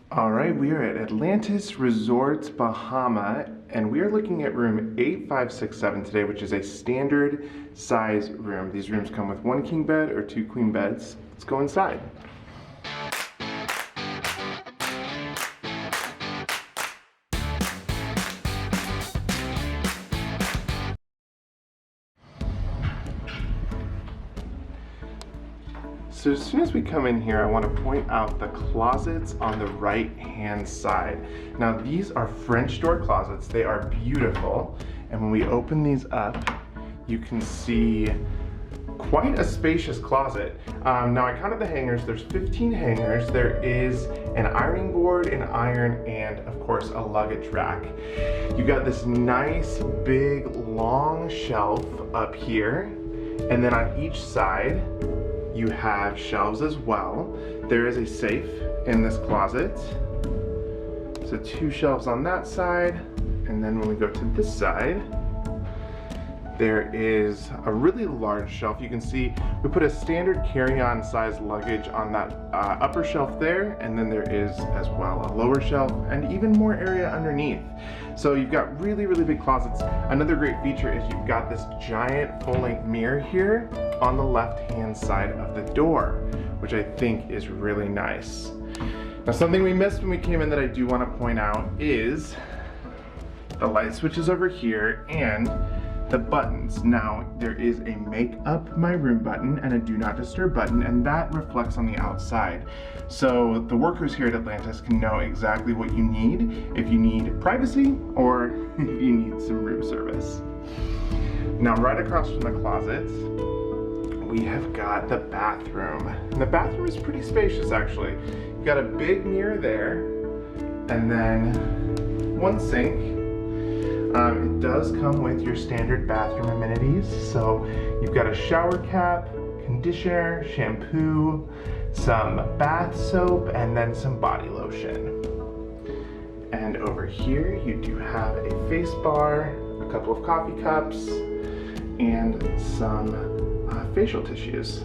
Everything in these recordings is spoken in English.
All right, we are at Atlantis Resort Bahamas, and we are looking at room 8567 today, which is a standard size room. These rooms come with 1 king bed or 2 queen beds. Let's go inside. So as soon as we come in here, I want to point out the closets on the right-hand side. Now these are French door closets. They are beautiful. And when we open these up, you can see quite a spacious closet. Now I counted the hangers. There's 15 hangers. There is an ironing board, an iron, and of course a luggage rack. You got this nice, big, long shelf up here. And then on each side, you have shelves as well. There is a safe in this closet. So 2 shelves on that side. And then when we go to this side, there is a really large shelf. You can see we put a standard carry-on size luggage on that upper shelf there. And then there is as well a lower shelf and even more area underneath. So you've got really, really big closets. Another great feature is you've got this giant full-length mirror here on the left-hand side of the door, which I think is really nice. Now, something we missed when we came in that I do want to point out is the light switches over here and the buttons. Now, there is a make up my room button and a do not disturb button, and that reflects on the outside. So the workers here at Atlantis can know exactly what you need if you need privacy or if you need some room service. Now, right across from the closets, we have got the bathroom. And the bathroom is pretty spacious, actually. You've got a big mirror there, and then 1 sink. It does come with your standard bathroom amenities. So you've got a shower cap, conditioner, shampoo, some bath soap, and then some body lotion. And over here you do have a face bar, a couple of coffee cups, and some facial tissues.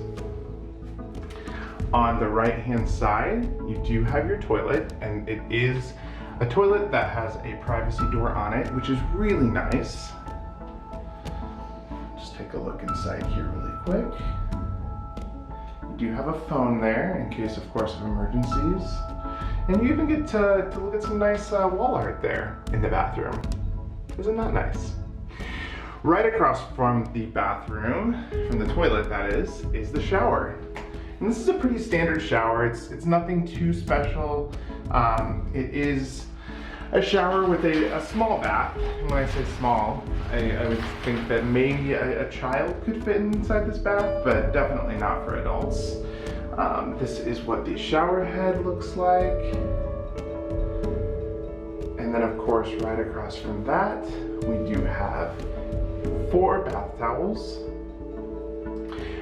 On the right hand side, you do have your toilet, and it is a toilet that has a privacy door on it, which is really nice. Just take a look inside here really quick. You do have a phone there in case, of course, of emergencies. And you even get to look at some nice wall art there in the bathroom. Isn't that nice? Right across from the bathroom, from the toilet that is the shower. And this is a pretty standard shower. It's nothing too special. It is a shower with a small bath. And when I say small, I would think that maybe a child could fit inside this bath, but definitely not for adults. This is what the shower head looks like. And then of course, right across from that, we do have 4 bath towels.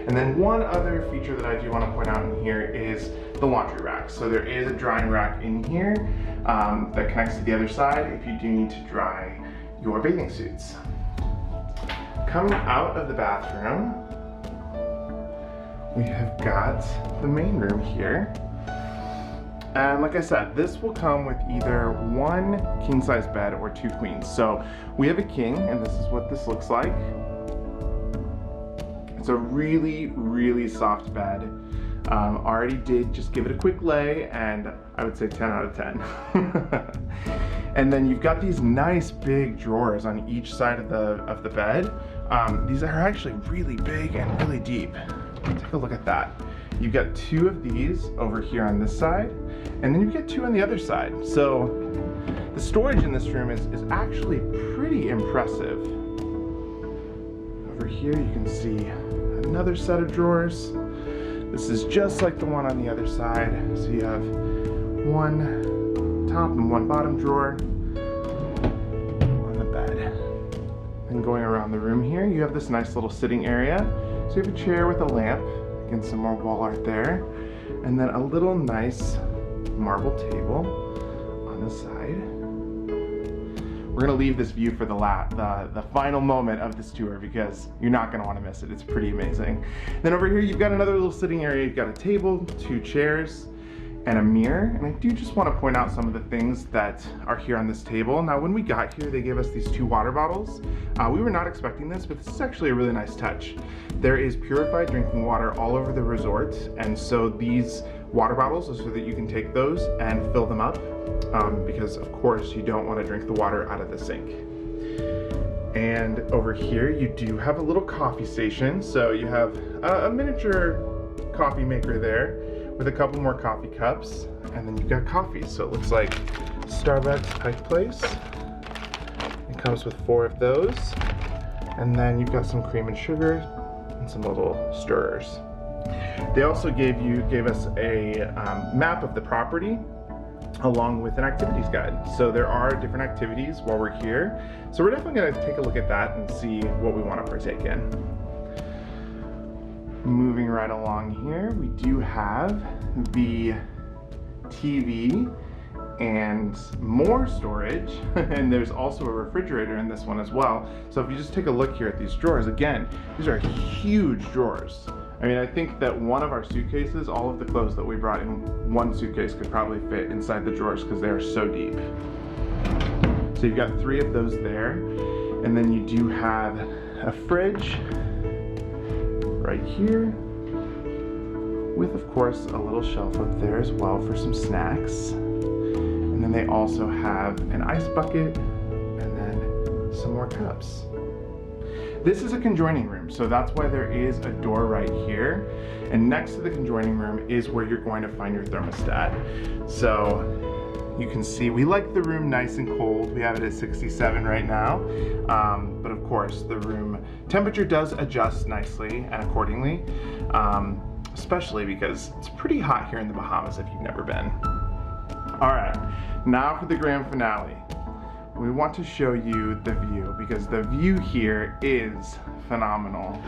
And then one other feature that I do want to point out in here is the laundry rack. So there is a drying rack in here that connects to the other side if you do need to dry your bathing suits. Coming out of the bathroom, we have got the main room here. And like I said, this will come with either 1 king size bed or 2 queens. So we have a king, and this is what this looks like. It's a really, really soft bed. Already did just give it a quick lay, and I would say 10 out of 10. And then you've got these nice big drawers on each side of the bed. These are actually really big and really deep. Take a look at that. You've got 2 of these over here on this side, and then you get 2 on the other side. So the storage in this room is actually pretty impressive. Over here you can see another set of drawers. This is just like the one on the other side. So you have 1 top and 1 bottom drawer on the bed. And going around the room here, you have this nice little sitting area. So you have a chair with a lamp, and some more wall art there. And then a little nice marble table on the side. We're gonna leave this view for the final moment of this tour because you're not gonna wanna miss it. It's pretty amazing. Then over here, you've got another little sitting area. You've got a table, 2 chairs, and a mirror. And I do just want to point out some of the things that are here on this table. Now, when we got here, they gave us these 2 water bottles. We were not expecting this, but this is actually a really nice touch. There is purified drinking water all over the resort, and so these water bottles are so that you can take those and fill them up, because of course you don't want to drink the water out of the sink. And over here you do have a little coffee station, so you have a miniature coffee maker there with a couple more coffee cups, and then you've got coffee. So it looks like Starbucks Pike Place. It comes with 4 of those, and then you've got some cream and sugar and some little stirrers. They also gave us a map of the property along with an activities guide. So there are different activities while we're here. So we're definitely gonna take a look at that and see what we wanna partake in. Moving right along here, we do have the TV and more storage, and there's also a refrigerator in this one as well. So if you just take a look here at these drawers, again, these are huge drawers. I mean, I think that one of our suitcases, all of the clothes that we brought in one suitcase could probably fit inside the drawers because they are so deep. So you've got 3 of those there, and then you do have a fridge right here with, of course, a little shelf up there as well for some snacks. And then they also have an ice bucket and then some more cups. This is a conjoining room, so that's why there is a door right here. And next to the conjoining room is where you're going to find your thermostat. So you can see we like the room nice and cold. We have it at 67 right now. But of course, the room temperature does adjust nicely and accordingly, especially because it's pretty hot here in the Bahamas if you've never been. All right, now for the grand finale. We want to show you the view because the view here is phenomenal.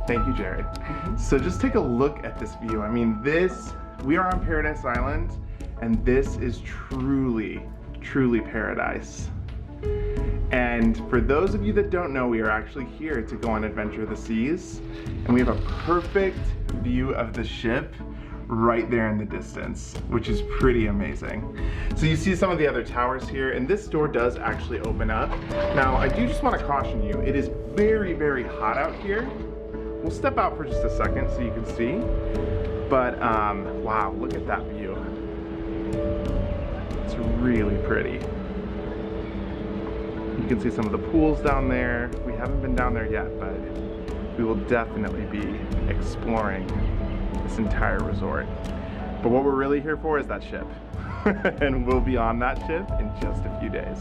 Thank you, Jared. So just take a look at this view. I mean, we are on Paradise Island, and this is truly, truly paradise. And for those of you that don't know, we are actually here to go on Adventure of the Seas, and we have a perfect view of the ship right there in the distance, which is pretty amazing. So you see some of the other towers here, and this door does actually open up. Now, I do just want to caution you, it is very, very hot out here. We'll step out for just a second so you can see. But wow, look at that view. It's really pretty. You can see some of the pools down there. We haven't been down there yet, but we will definitely be exploring this entire resort. But what we're really here for is that ship. And we'll be on that ship in just a few days.